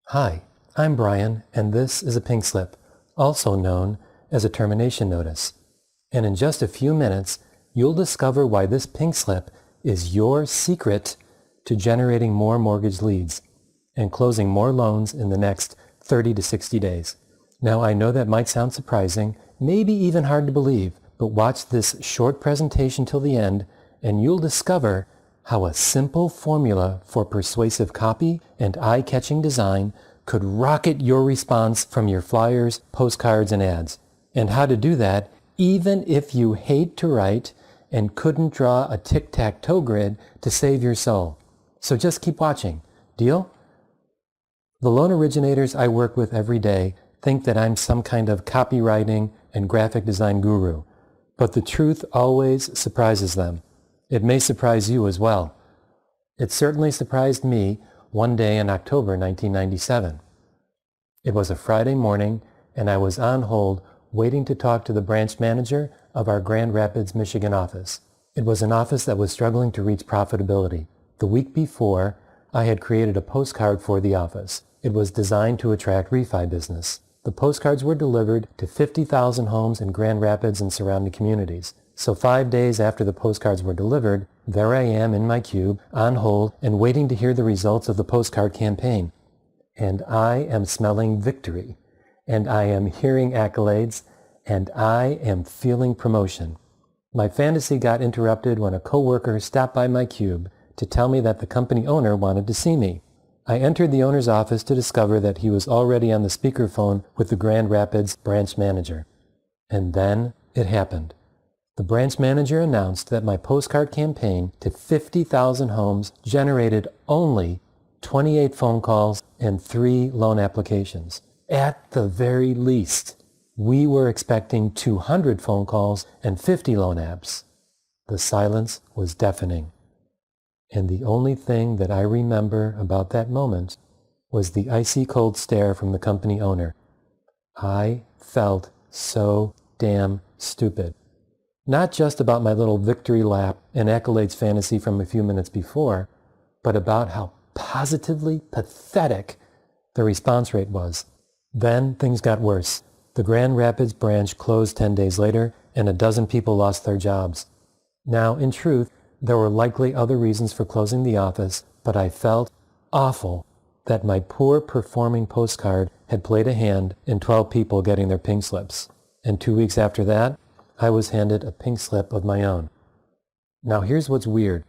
Hi, I'm Brian, and this is a pink slip, also known as a termination notice. And in just a few minutes, you'll discover why this pink slip is your secret to generating more mortgage leads and closing more loans in the next 30 to 60 days. Now, I know that might sound surprising, maybe even hard to believe, but watch this short presentation till the end, and you'll discover how a simple formula for persuasive copy and eye-catching design could rocket your response from your flyers, postcards, and ads. And how to do that even if you hate to write and couldn't draw a tic-tac-toe grid to save your soul. So just keep watching. Deal? The loan originators I work with every day think that I'm some kind of copywriting and graphic design guru, but the truth always surprises them. It may surprise you as well. It certainly surprised me one day in October 1997. It was a Friday morning, and I was on hold waiting to talk to the branch manager of our Grand Rapids, Michigan office. It was an office that was struggling to reach profitability. The week before, I had created a postcard for the office. It was designed to attract refi business. The postcards were delivered to 50,000 homes in Grand Rapids and surrounding communities. So 5 days after the postcards were delivered, there I am in my cube, on hold, and waiting to hear the results of the postcard campaign. And I am smelling victory, and I am hearing accolades, and I am feeling promotion. My fantasy got interrupted when a coworker stopped by my cube to tell me that the company owner wanted to see me. I entered the owner's office to discover that he was already on the speakerphone with the Grand Rapids branch manager. And then it happened. The branch manager announced that my postcard campaign to 50,000 homes generated only 28 phone calls and 3 loan applications. At the very least, we were expecting 200 phone calls and 50 loan apps. The silence was deafening. And the only thing that I remember about that moment was the icy cold stare from the company owner. I felt so damn stupid. Not just about my little victory lap and accolades fantasy from a few minutes before, but about how positively pathetic the response rate was. Then things got worse. The Grand Rapids branch closed 10 days later, and a dozen people lost their jobs. Now, in truth, there were likely other reasons for closing the office, but I felt awful that my poor performing postcard had played a hand in 12 people getting their pink slips. And 2 weeks after that, I was handed a pink slip of my own. Now here's what's weird.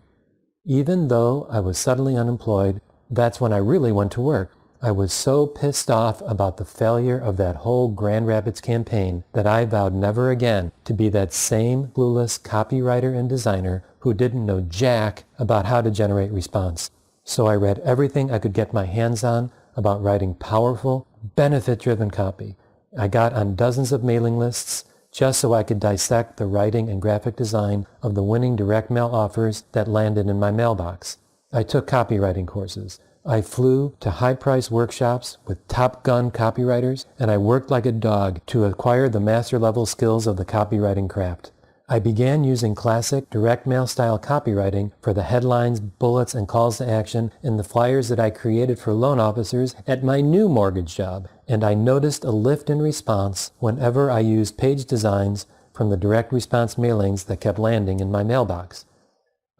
Even though I was suddenly unemployed, that's when I really went to work. I was so pissed off about the failure of that whole Grand Rapids campaign that I vowed never again to be that same clueless copywriter and designer who didn't know jack about how to generate response. So I read everything I could get my hands on about writing powerful, benefit-driven copy. I got on dozens of mailing lists just so I could dissect the writing and graphic design of the winning direct mail offers that landed in my mailbox. I took copywriting courses. I flew to high-priced workshops with Top Gun copywriters, and I worked like a dog to acquire the master-level skills of the copywriting craft. I began using classic direct mail style copywriting for the headlines, bullets, and calls to action in the flyers that I created for loan officers at my new mortgage job, and I noticed a lift in response whenever I used page designs from the direct response mailings that kept landing in my mailbox.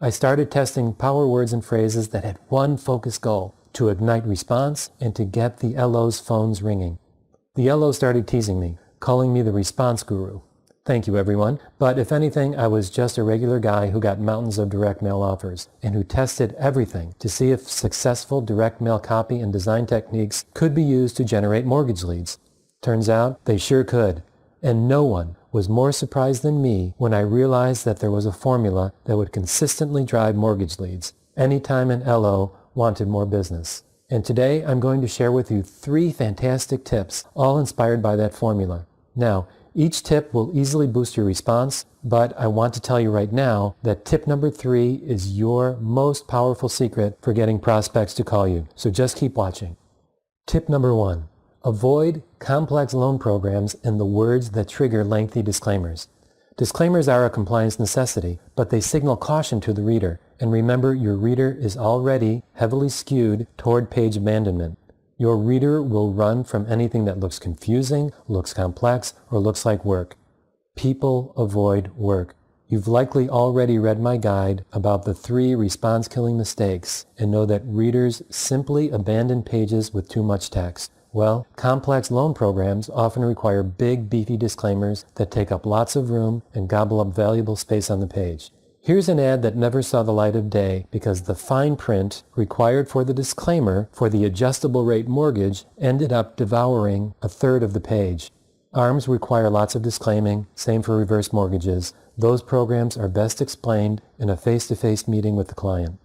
I started testing power words and phrases that had one focused goal: to ignite response and to get the LO's phones ringing. The LO started teasing me, calling me the response guru. Thank you, everyone. But if anything, I was just a regular guy who got mountains of direct mail offers and who tested everything to see if successful direct mail copy and design techniques could be used to generate mortgage leads. Turns out they sure could. And no one was more surprised than me when I realized that there was a formula that would consistently drive mortgage leads anytime an LO wanted more business. And today I'm going to share with you 3 fantastic tips, all inspired by that formula. Now, each tip will easily boost your response, but I want to tell you right now that tip number 3 is your most powerful secret for getting prospects to call you. So just keep watching. Tip number 1. Avoid complex loan programs and the words that trigger lengthy disclaimers. Disclaimers are a compliance necessity, but they signal caution to the reader. And remember, your reader is already heavily skewed toward page abandonment. Your reader will run from anything that looks confusing, looks complex, or looks like work. People avoid work. You've likely already read my guide about the 3 response-killing mistakes and know that readers simply abandon pages with too much text. Well, complex loan programs often require big, beefy disclaimers that take up lots of room and gobble up valuable space on the page. Here's an ad that never saw the light of day because the fine print required for the disclaimer for the adjustable rate mortgage ended up devouring a third of the page. ARMs require lots of disclaiming, same for reverse mortgages. Those programs are best explained in a face-to-face meeting with the client.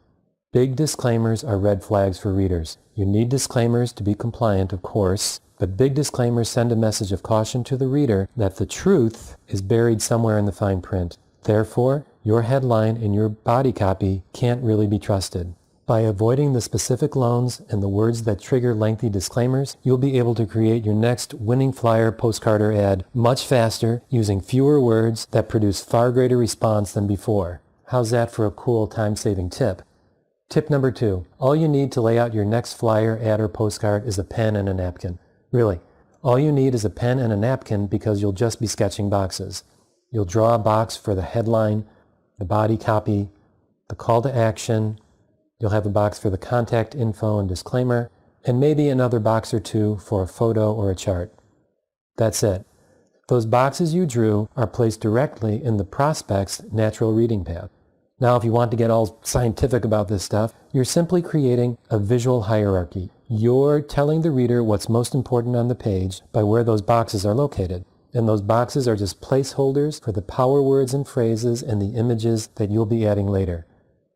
Big disclaimers are red flags for readers. You need disclaimers to be compliant, of course, but big disclaimers send a message of caution to the reader that the truth is buried somewhere in the fine print. Therefore, your headline and your body copy can't really be trusted. By avoiding the specific loans and the words that trigger lengthy disclaimers, you'll be able to create your next winning flyer, postcard, or ad much faster using fewer words that produce far greater response than before. How's that for a cool time-saving tip? Tip number 2. All you need to lay out your next flyer, ad, or postcard is a pen and a napkin. Really, all you need is a pen and a napkin because you'll just be sketching boxes. You'll draw a box for the headline, the body copy, the call to action. You'll have a box for the contact info and disclaimer, and maybe another box or 2 for a photo or a chart. That's it. Those boxes you drew are placed directly in the prospect's natural reading path. Now, if you want to get all scientific about this stuff, you're simply creating a visual hierarchy. You're telling the reader what's most important on the page by where those boxes are located. And those boxes are just placeholders for the power words and phrases and the images that you'll be adding later.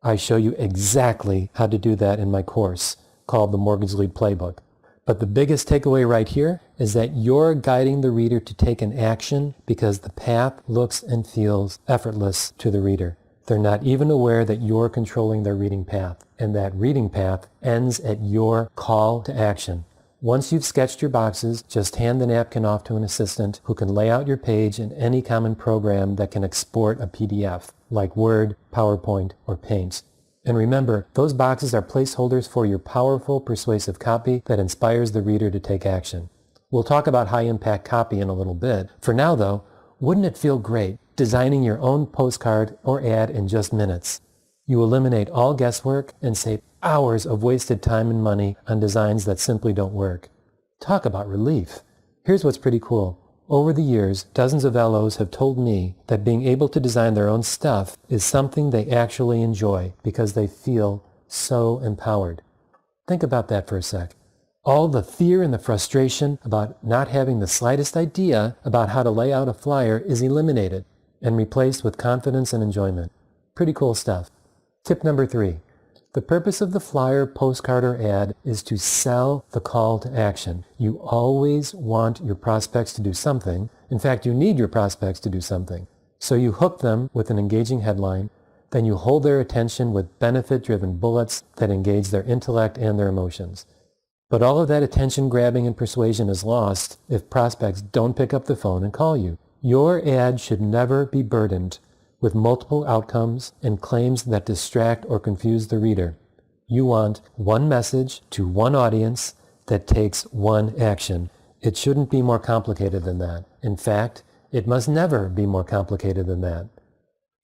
I show you exactly how to do that in my course called the Mortgage Lead Playbook. But the biggest takeaway right here is that you're guiding the reader to take an action because the path looks and feels effortless to the reader. They're not even aware that you're controlling their reading path, and that reading path ends at your call to action. Once you've sketched your boxes, just hand the napkin off to an assistant who can lay out your page in any common program that can export a PDF, like Word, PowerPoint, or Paint. And remember, those boxes are placeholders for your powerful, persuasive copy that inspires the reader to take action. We'll talk about high-impact copy in a little bit. For now, though, wouldn't it feel great designing your own postcard or ad in just minutes? You eliminate all guesswork and save hours of wasted time and money on designs that simply don't work. Talk about relief. Here's what's pretty cool. Over the years, dozens of LOs have told me that being able to design their own stuff is something they actually enjoy because they feel so empowered. Think about that for a sec. All the fear and the frustration about not having the slightest idea about how to lay out a flyer is eliminated and replaced with confidence and enjoyment. Pretty cool stuff. Tip number 3. The purpose of the flyer, postcard, or ad is to sell the call to action. You always want your prospects to do something. In fact, you need your prospects to do something. So you hook them with an engaging headline, then you hold their attention with benefit-driven bullets that engage their intellect and their emotions. But all of that attention grabbing and persuasion is lost if prospects don't pick up the phone and call you. Your ad should never be burdened with multiple outcomes and claims that distract or confuse the reader. You want one message to one audience that takes one action. It shouldn't be more complicated than that. In fact, it must never be more complicated than that.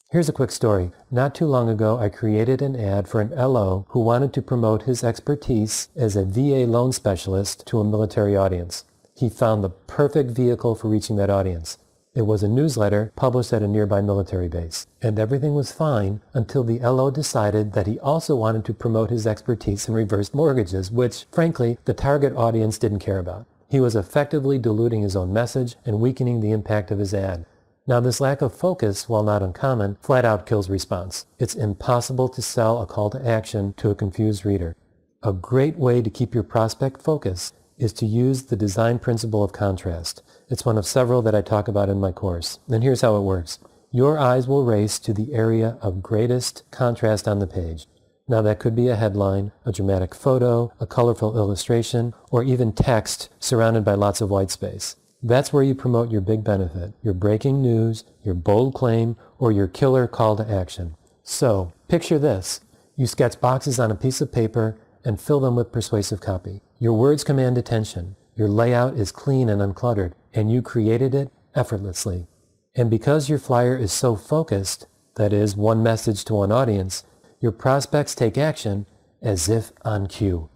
Here's a quick story. Not too long ago, I created an ad for an LO who wanted to promote his expertise as a VA loan specialist to a military audience. He found the perfect vehicle for reaching that audience. It was a newsletter published at a nearby military base, and everything was fine until the LO decided that he also wanted to promote his expertise in reverse mortgages, which, frankly, the target audience didn't care about. He was effectively diluting his own message and weakening the impact of his ad. Now, this lack of focus, while not uncommon, flat out kills response. It's impossible to sell a call to action to a confused reader. A great way to keep your prospect focused is to use the design principle of contrast. It's one of several that I talk about in my course. And here's how it works. Your eyes will race to the area of greatest contrast on the page. Now that could be a headline, a dramatic photo, a colorful illustration, or even text surrounded by lots of white space. That's where you promote your big benefit, your breaking news, your bold claim, or your killer call to action. So, picture this. You sketch boxes on a piece of paper and fill them with persuasive copy. Your words command attention. Your layout is clean and uncluttered, and you created it effortlessly. And because your flyer is so focused, that is, one message to one audience, your prospects take action as if on cue.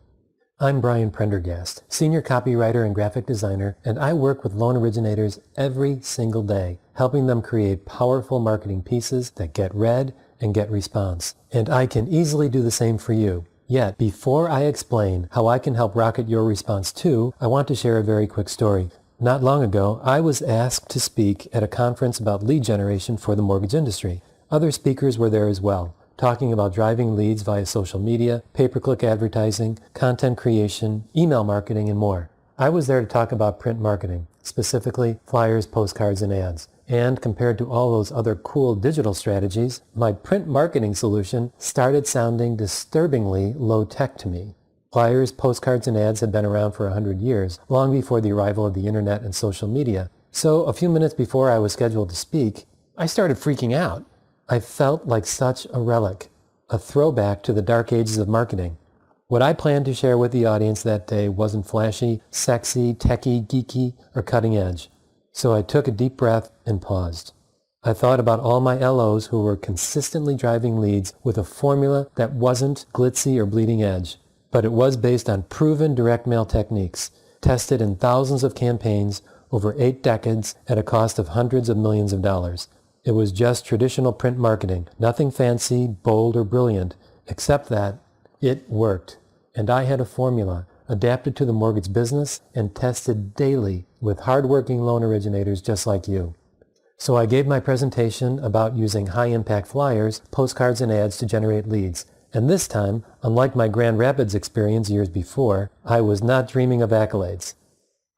I'm Brian Prendergast, Senior Copywriter and Graphic Designer, and I work with loan originators every single day, helping them create powerful marketing pieces that get read and get response. And I can easily do the same for you. Yet, before I explain how I can help rocket your response too, I want to share a very quick story. Not long ago, I was asked to speak at a conference about lead generation for the mortgage industry. Other speakers were there as well, talking about driving leads via social media, pay-per-click advertising, content creation, email marketing, and more. I was there to talk about print marketing, specifically flyers, postcards, and ads. And compared to all those other cool digital strategies, my print marketing solution started sounding disturbingly low-tech to me. Flyers, postcards, and ads had been around for 100 years, long before the arrival of the internet and social media. So a few minutes before I was scheduled to speak, I started freaking out. I felt like such a relic, a throwback to the dark ages of marketing. What I planned to share with the audience that day wasn't flashy, sexy, techy, geeky, or cutting edge. So I took a deep breath and paused. I thought about all my LOs who were consistently driving leads with a formula that wasn't glitzy or bleeding edge, but it was based on proven direct mail techniques, tested in thousands of campaigns over 8 decades at a cost of hundreds of millions of dollars. It was just traditional print marketing, nothing fancy, bold, or brilliant, except that it worked. And I had a formula adapted to the mortgage business and tested daily with hardworking loan originators just like you. So I gave my presentation about using high-impact flyers, postcards, and ads to generate leads. And this time, unlike my Grand Rapids experience years before, I was not dreaming of accolades.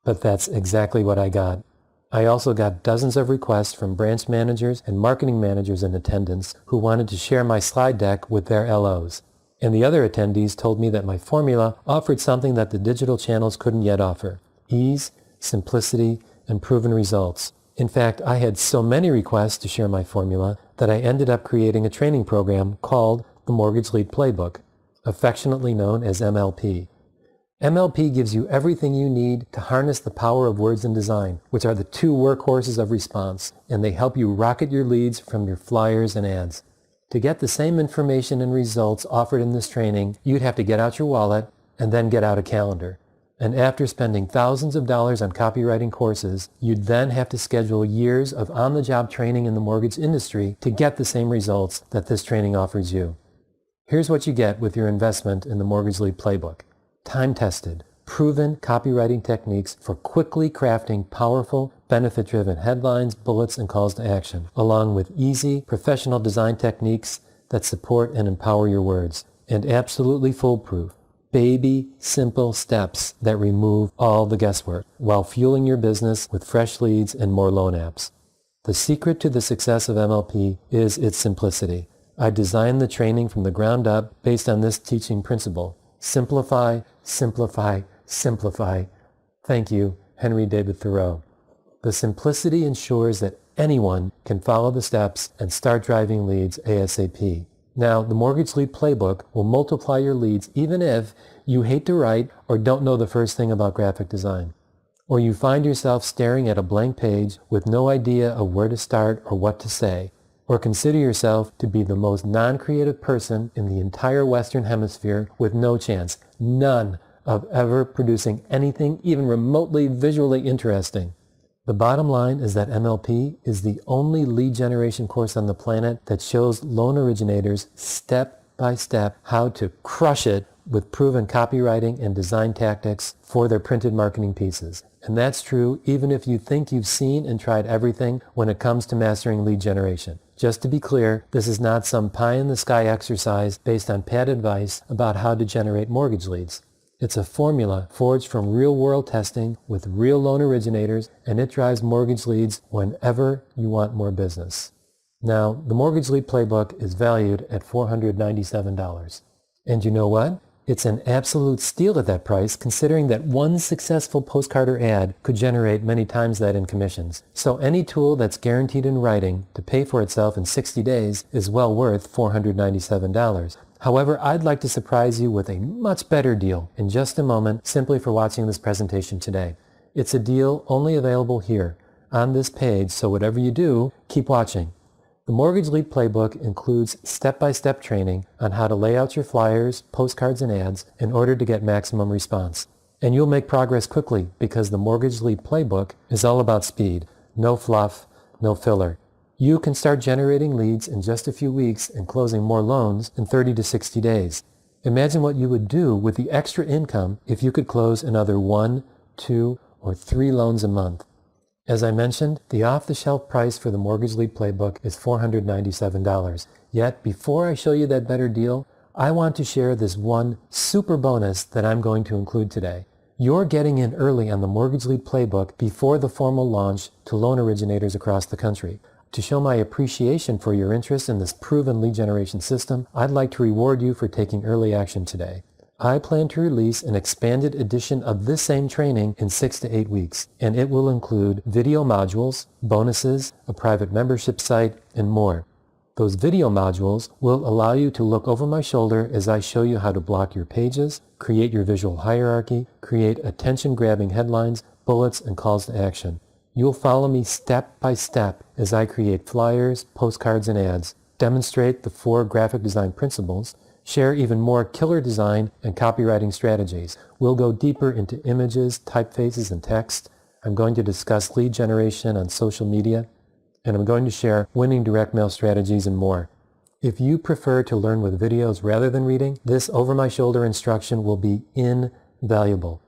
But that's exactly what I got. I also got dozens of requests from branch managers and marketing managers in attendance who wanted to share my slide deck with their LOs. And the other attendees told me that my formula offered something that the digital channels couldn't yet offer: ease, simplicity, and proven results. In fact, I had so many requests to share my formula that I ended up creating a training program called the Mortgage Lead Playbook, affectionately known as MLP. MLP gives you everything you need to harness the power of words and design, which are the two workhorses of response, and they help you rocket your leads from your flyers and ads. To get the same information and results offered in this training, you'd have to get out your wallet and then get out a calendar. And after spending thousands of dollars on copywriting courses, you'd then have to schedule years of on-the-job training in the mortgage industry to get the same results that this training offers you. Here's what you get with your investment in the Mortgage Lead Playbook: time-tested, proven copywriting techniques for quickly crafting powerful, benefit-driven headlines, bullets, and calls to action, along with easy, professional design techniques that support and empower your words, and absolutely foolproof, baby, simple steps that remove all the guesswork while fueling your business with fresh leads and more loan apps. The secret to the success of MLP is its simplicity. I designed the training from the ground up based on this teaching principle: simplify, simplify, simplify. Thank you, Henry David Thoreau. The simplicity ensures that anyone can follow the steps and start driving leads ASAP. Now, the Mortgage Lead Playbook will multiply your leads even if you hate to write or don't know the first thing about graphic design, or you find yourself staring at a blank page with no idea of where to start or what to say, or consider yourself to be the most non-creative person in the entire Western Hemisphere with no chance, none, of ever producing anything even remotely visually interesting. The bottom line is that MLP is the only lead generation course on the planet that shows loan originators step by step how to crush it with proven copywriting and design tactics for their printed marketing pieces. And that's true even if you think you've seen and tried everything when it comes to mastering lead generation. Just to be clear, this is not some pie-in-the-sky exercise based on pat advice about how to generate mortgage leads. It's a formula forged from real-world testing with real loan originators, and it drives mortgage leads whenever you want more business. Now, the Mortgage Lead Playbook is valued at $497. And you know what? It's an absolute steal at that price, considering that one successful postcard or ad could generate many times that in commissions. So any tool that's guaranteed in writing to pay for itself in 60 days is well worth $497. However, I'd like to surprise you with a much better deal in just a moment simply for watching this presentation today. It's a deal only available here on this page, so whatever you do, keep watching. The Mortgage Lead Playbook includes step-by-step training on how to lay out your flyers, postcards, and ads in order to get maximum response. And you'll make progress quickly because the Mortgage Lead Playbook is all about speed. No fluff, no filler. You can start generating leads in just a few weeks and closing more loans in 30 to 60 days. Imagine what you would do with the extra income if you could close another 1, 2, or 3 loans a month. As I mentioned, the off-the-shelf price for the Mortgage Lead Playbook is $497. Yet, before I show you that better deal, I want to share this one super bonus that I'm going to include today. You're getting in early on the Mortgage Lead Playbook before the formal launch to loan originators across the country. To show my appreciation for your interest in this proven lead generation system, I'd like to reward you for taking early action today. I plan to release an expanded edition of this same training in 6 to 8 weeks, and it will include video modules, bonuses, a private membership site, and more. Those video modules will allow you to look over my shoulder as I show you how to block your pages, create your visual hierarchy, create attention-grabbing headlines, bullets, and calls to action. You'll follow me step by step as I create flyers, postcards, and ads, demonstrate the 4 graphic design principles, share even more killer design and copywriting strategies. We'll go deeper into images, typefaces, and text. I'm going to discuss lead generation on social media, and I'm going to share winning direct mail strategies and more. If you prefer to learn with videos rather than reading, this over-my-shoulder instruction will be invaluable.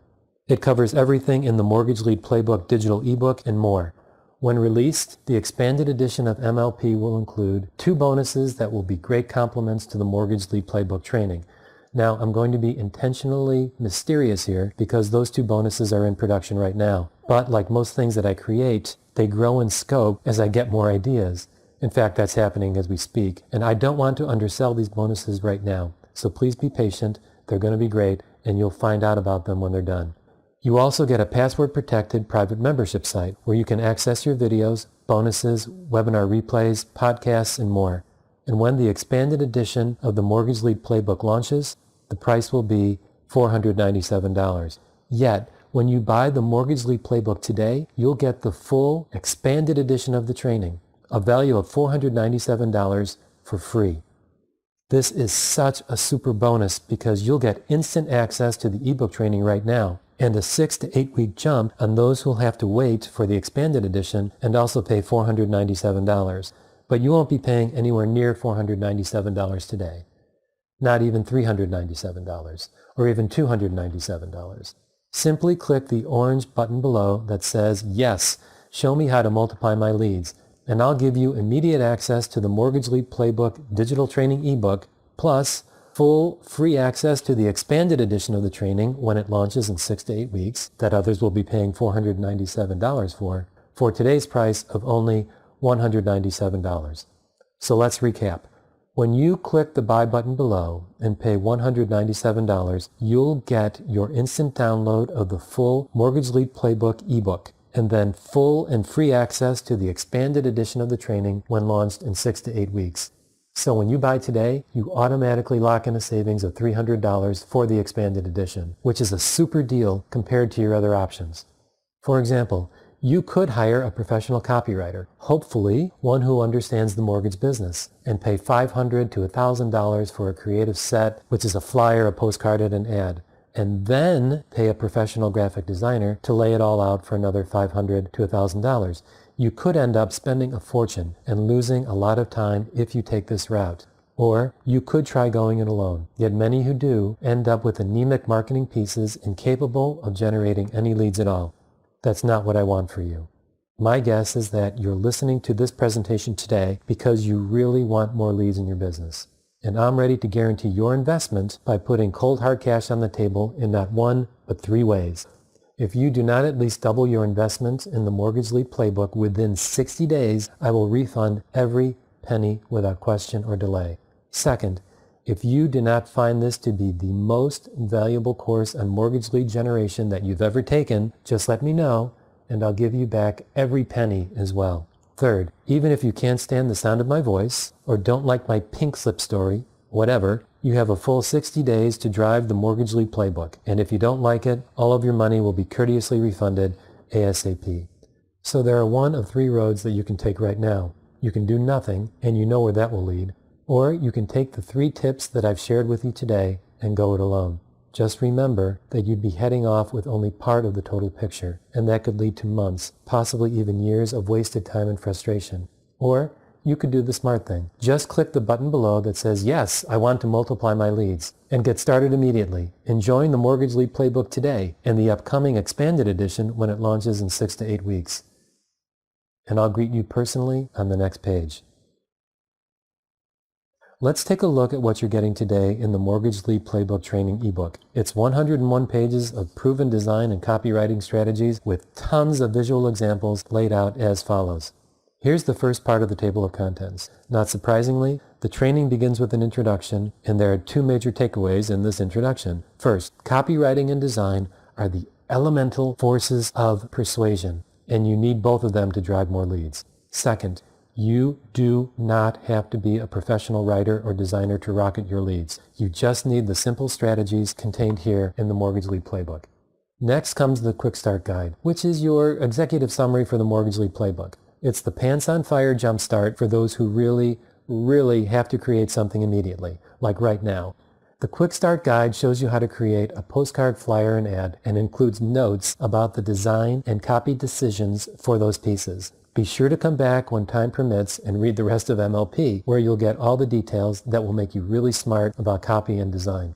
It covers everything in the Mortgage Lead Playbook digital ebook and more. When released, the expanded edition of MLP will include 2 bonuses that will be great complements to the Mortgage Lead Playbook training. Now, I'm going to be intentionally mysterious here because those 2 bonuses are in production right now. But like most things that I create, they grow in scope as I get more ideas. In fact, that's happening as we speak. And I don't want to undersell these bonuses right now. So please be patient. They're going to be great, and you'll find out about them when they're done. You also get a password-protected private membership site where you can access your videos, bonuses, webinar replays, podcasts, and more. And when the expanded edition of the Mortgage Lead Playbook launches, the price will be $497. Yet, when you buy the Mortgage Lead Playbook today, you'll get the full expanded edition of the training, a value of $497 for free. This is such a super bonus because you'll get instant access to the ebook training right now, and a 6 to 8 week jump on those who'll have to wait for the expanded edition and also pay $497. But you won't be paying anywhere near $497 today. Not even $397 or even $297. Simply click the orange button below that says, "Yes, show me how to multiply my leads," and I'll give you immediate access to the Mortgage Lead Playbook digital training ebook, plus full free access to the expanded edition of the training when it launches in 6 to 8 weeks that others will be paying $497 for today's price of only $197. So let's recap. When you click the buy button below and pay $197, you'll get your instant download of the full Mortgage Lead Playbook ebook and then full and free access to the expanded edition of the training when launched in 6 to 8 weeks. So when you buy today, you automatically lock in a savings of $300 for the expanded edition, which is a super deal compared to your other options. For example, you could hire a professional copywriter, hopefully one who understands the mortgage business, and pay $500 to $1,000 for a creative set, which is a flyer, a postcard, and an ad, and then pay a professional graphic designer to lay it all out for another $500 to $1,000. You could end up spending a fortune and losing a lot of time if you take this route. Or you could try going it alone. Yet many who do end up with anemic marketing pieces incapable of generating any leads at all. That's not what I want for you. My guess is that you're listening to this presentation today because you really want more leads in your business. And I'm ready to guarantee your investment by putting cold hard cash on the table in not 1, but 3 ways. If you do not at least double your investment in the Mortgage Lead Playbook within 60 days, I will refund every penny without question or delay. Second, if you do not find this to be the most valuable course on mortgage lead generation that you've ever taken, just let me know and I'll give you back every penny as well. Third, even if you can't stand the sound of my voice or don't like my pink slip story, whatever, You have a full 60 days to drive the Mortgagely Playbook, and if you don't like it, all of your money will be courteously refunded ASAP. So there are one of three roads that you can take right now. You can do nothing, and you know where that will lead. Or you can take the 3 tips that I've shared with you today and go it alone. Just remember that you'd be heading off with only part of the total picture, and that could lead to months, possibly even years of wasted time and frustration. Or you could do the smart thing. Just click the button below that says, yes, I want to multiply my leads, and get started immediately. Enjoying the Mortgagely Playbook today and the upcoming expanded edition when it launches in 6 to 8 weeks. And I'll greet you personally on the next page. Let's take a look at what you're getting today in the Mortgagely Playbook Training ebook. It's 101 pages of proven design and copywriting strategies with tons of visual examples laid out as follows. Here's the first part of the table of contents. Not surprisingly, the training begins with an introduction, and there are 2 major takeaways in this introduction. First, copywriting and design are the elemental forces of persuasion, and you need both of them to drive more leads. Second, you do not have to be a professional writer or designer to rocket your leads. You just need the simple strategies contained here in the Mortgagely Playbook. Next comes the Quick Start Guide, which is your executive summary for the Mortgagely Playbook. It's the pants on fire jumpstart for those who really have to create something immediately, like right now. The Quick Start Guide shows you how to create a postcard, flyer, and ad, and includes notes about the design and copy decisions for those pieces. Be sure to come back when time permits and read the rest of MLP, where you'll get all the details that will make you really smart about copy and design.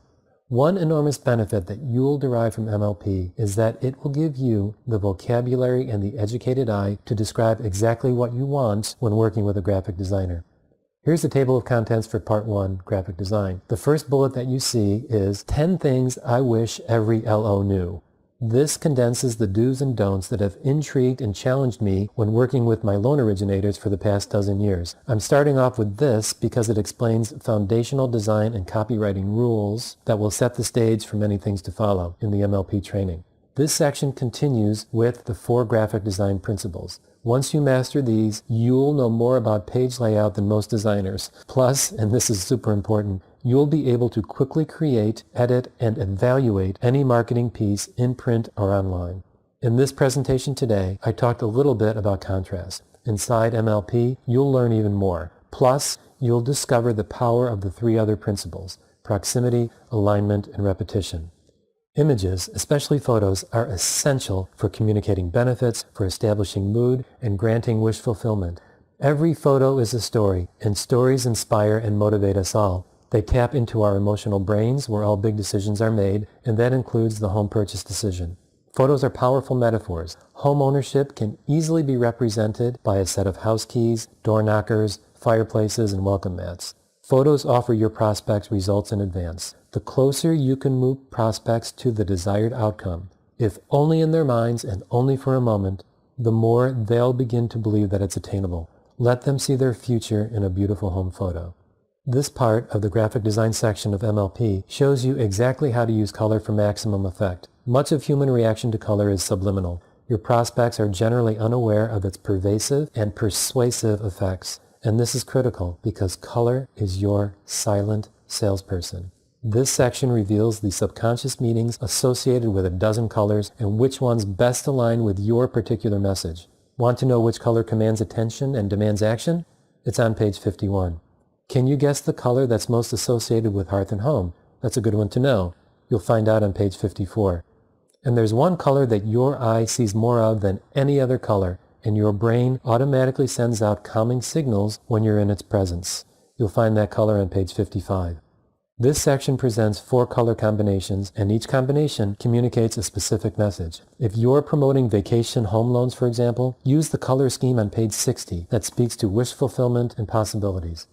One enormous benefit that you'll derive from MLP is that it will give you the vocabulary and the educated eye to describe exactly what you want when working with a graphic designer. Here's the table of contents for Part 1, Graphic Design. The first bullet that you see is 10 things I wish every LO knew. This condenses the do's and don'ts that have intrigued and challenged me when working with my loan originators for the past dozen years. I'm starting off with this because it explains foundational design and copywriting rules that will set the stage for many things to follow in the MLP training. This section continues with the 4 graphic design principles. Once you master these, you'll know more about page layout than most designers. Plus, and this is super important, you'll be able to quickly create, edit, and evaluate any marketing piece in print or online. In this presentation today, I talked a little bit about contrast. Inside MLP, you'll learn even more. Plus, you'll discover the power of the 3 other principles: proximity, alignment, and repetition. Images, especially photos, are essential for communicating benefits, for establishing mood, and granting wish fulfillment. Every photo is a story, and stories inspire and motivate us all. They tap into our emotional brains where all big decisions are made, and that includes the home purchase decision. Photos are powerful metaphors. Home ownership can easily be represented by a set of house keys, door knockers, fireplaces, and welcome mats. Photos offer your prospects results in advance. The closer you can move prospects to the desired outcome, if only in their minds and only for a moment, the more they'll begin to believe that it's attainable. Let them see their future in a beautiful home photo. This part of the graphic design section of MLP shows you exactly how to use color for maximum effect. Much of human reaction to color is subliminal. Your prospects are generally unaware of its pervasive and persuasive effects. And this is critical because color is your silent salesperson. This section reveals the subconscious meanings associated with a dozen colors and which ones best align with your particular message. Want to know which color commands attention and demands action? It's on page 51. Can you guess the color that's most associated with hearth and home? That's a good one to know. You'll find out on page 54. And there's one color that your eye sees more of than any other color, and your brain automatically sends out calming signals when you're in its presence. You'll find that color on page 55. This section presents 4 color combinations, and each combination communicates a specific message. If you're promoting vacation home loans, for example, use the color scheme on page 60 that speaks to wish fulfillment and possibilities.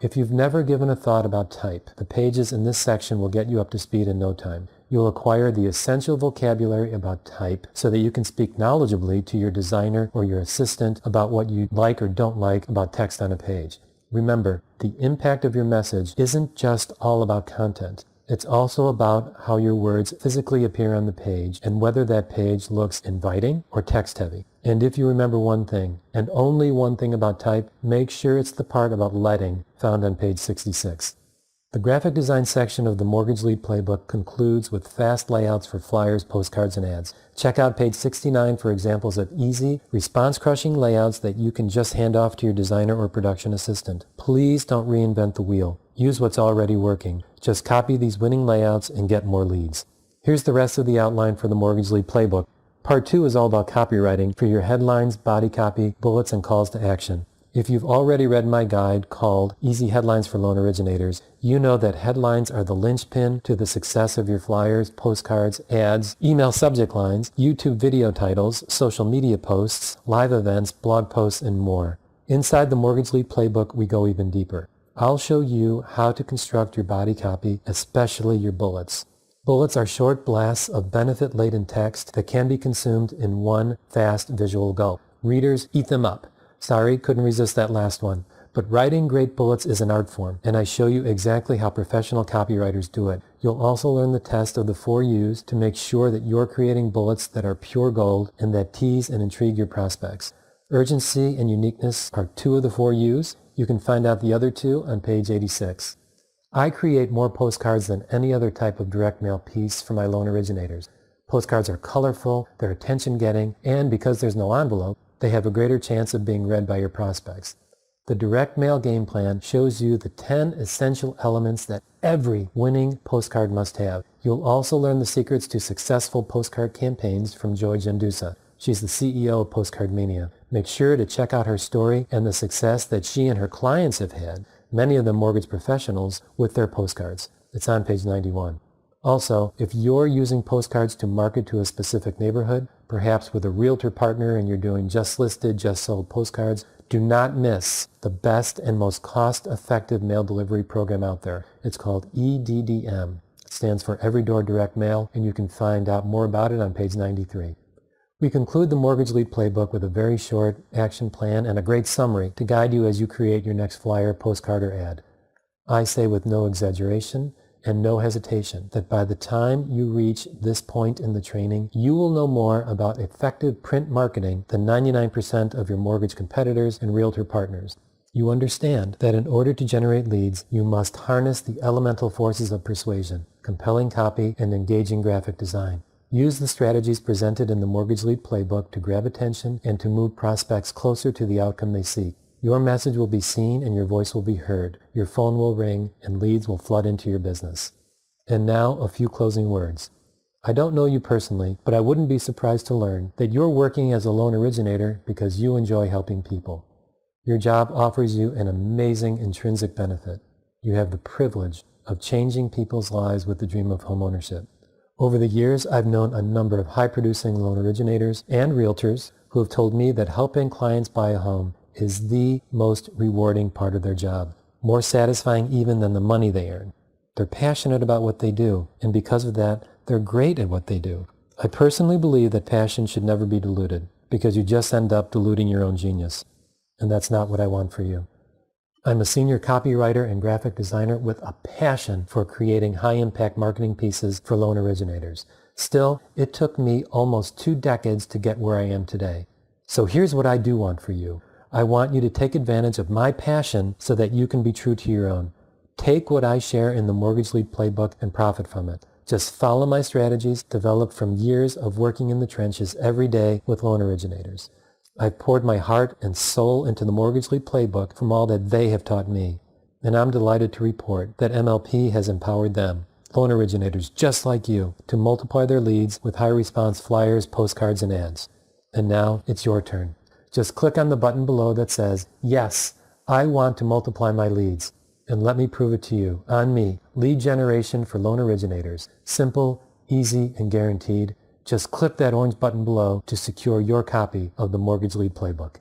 If you've never given a thought about type, the pages in this section will get you up to speed in no time. You'll acquire the essential vocabulary about type so that you can speak knowledgeably to your designer or your assistant about what you like or don't like about text on a page. Remember, the impact of your message isn't just all about content. It's also about how your words physically appear on the page and whether that page looks inviting or text-heavy. And if you remember one thing, and only one thing about type, make sure it's the part about letting found on page 66. The graphic design section of the Mortgage Lead Playbook concludes with fast layouts for flyers, postcards, and ads. Check out page 69 for examples of easy, response-crushing layouts that you can just hand off to your designer or production assistant. Please don't reinvent the wheel. Use what's already working. Just copy these winning layouts and get more leads. Here's the rest of the outline for the Mortgage Lead Playbook. Part 2 is all about copywriting for your headlines, body copy, bullets, and calls to action. If you've already read my guide called Easy Headlines for Loan Originators, you know that headlines are the linchpin to the success of your flyers, postcards, ads, email subject lines, YouTube video titles, social media posts, live events, blog posts, and more. Inside the Mortgage Lead Playbook, we go even deeper. I'll show you how to construct your body copy, especially your bullets. Bullets are short blasts of benefit-laden text that can be consumed in one fast visual gulp. Readers eat them up. Sorry, couldn't resist that last one. But writing great bullets is an art form, and I show you exactly how professional copywriters do it. You'll also learn the test of the 4 U's to make sure that you're creating bullets that are pure gold and that tease and intrigue your prospects. Urgency and uniqueness are 2 of the 4 U's. You can find out the other 2 on page 86. I create more postcards than any other type of direct mail piece for my loan originators. Postcards are colorful, they're attention-getting, and because there's no envelope, they have a greater chance of being read by your prospects. The direct mail game plan shows you the 10 essential elements that every winning postcard must have. You'll also learn the secrets to successful postcard campaigns from Joy Gendusa. She's the CEO of Postcard Mania. Make sure to check out her story and the success that she and her clients have had, many of them mortgage professionals, with their postcards. It's on page 91. Also, if you're using postcards to market to a specific neighborhood, perhaps with a realtor partner and you're doing just listed, just sold postcards, do not miss the best and most cost-effective mail delivery program out there. It's called EDDM. It stands for Every Door Direct Mail, and you can find out more about it on page 93. We conclude the Mortgage Lead Playbook with a very short action plan and a great summary to guide you as you create your next flyer, postcard, or ad. I say with no exaggeration and no hesitation that by the time you reach this point in the training, you will know more about effective print marketing than 99% of your mortgage competitors and realtor partners. You understand that in order to generate leads, you must harness the elemental forces of persuasion, compelling copy, and engaging graphic design. Use the strategies presented in the Mortgage Lead Playbook to grab attention and to move prospects closer to the outcome they seek. Your message will be seen and your voice will be heard. Your phone will ring and leads will flood into your business. And now a few closing words. I don't know you personally, but I wouldn't be surprised to learn that you're working as a loan originator because you enjoy helping people. Your job offers you an amazing intrinsic benefit. You have the privilege of changing people's lives with the dream of homeownership. Over the years, I've known a number of high-producing loan originators and realtors who have told me that helping clients buy a home is the most rewarding part of their job, more satisfying even than the money they earn. They're passionate about what they do, and because of that, they're great at what they do. I personally believe that passion should never be diluted, because you just end up diluting your own genius. And that's not what I want for you. I'm a senior copywriter and graphic designer with a passion for creating high-impact marketing pieces for loan originators. Still, it took me almost 2 decades to get where I am today. So here's what I do want for you. I want you to take advantage of my passion so that you can be true to your own. Take what I share in the Mortgage Lead Playbook and profit from it. Just follow my strategies developed from years of working in the trenches every day with loan originators. I've poured my heart and soul into the Mortgage Lead Playbook from all that they have taught me. And I'm delighted to report that MLP has empowered them, loan originators just like you, to multiply their leads with high-response flyers, postcards, and ads. And now it's your turn. Just click on the button below that says, yes, I want to multiply my leads. And let me prove it to you, on me, lead generation for loan originators. Simple, easy, and guaranteed. Just click that orange button below to secure your copy of the Mortgage Lead Playbook.